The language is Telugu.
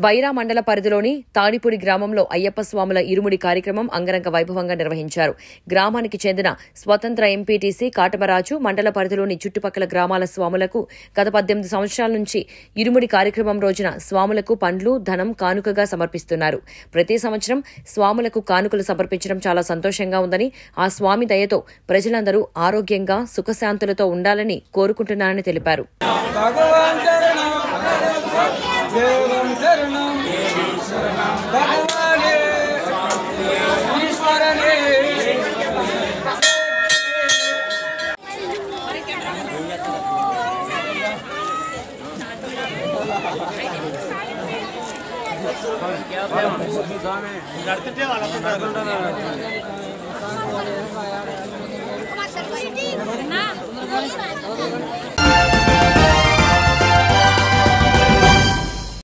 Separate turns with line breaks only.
వైరా మండల పరిధిలోని తాడిపూడి గ్రామంలో అయ్యప్ప స్వాముల ఇరుముడి కార్యక్రమం అంగరంగ వైభవంగా నిర్వహించారు. గ్రామానికి చెందిన స్వతంత్ర ఎంపీటీసీ కాటమరాజు మండల పరిధిలోని చుట్టుపక్కల గ్రామాల స్వాములకు గత 18 సంవత్సరాల నుంచి ఇరుముడి కార్యక్రమం రోజున స్వాములకు పండ్లు, ధనం కానుకగా సమర్పిస్తున్నారు. ప్రతి సంవత్సరం స్వాములకు కానుకలు సమర్పించడం చాలా సంతోషంగా ఉందని, ఆ స్వామి దయతో ప్రజలందరూ ఆరోగ్యంగా సుఖశాంతులతో ఉండాలని కోరుకుంటున్నారని తెలిపారు.
ना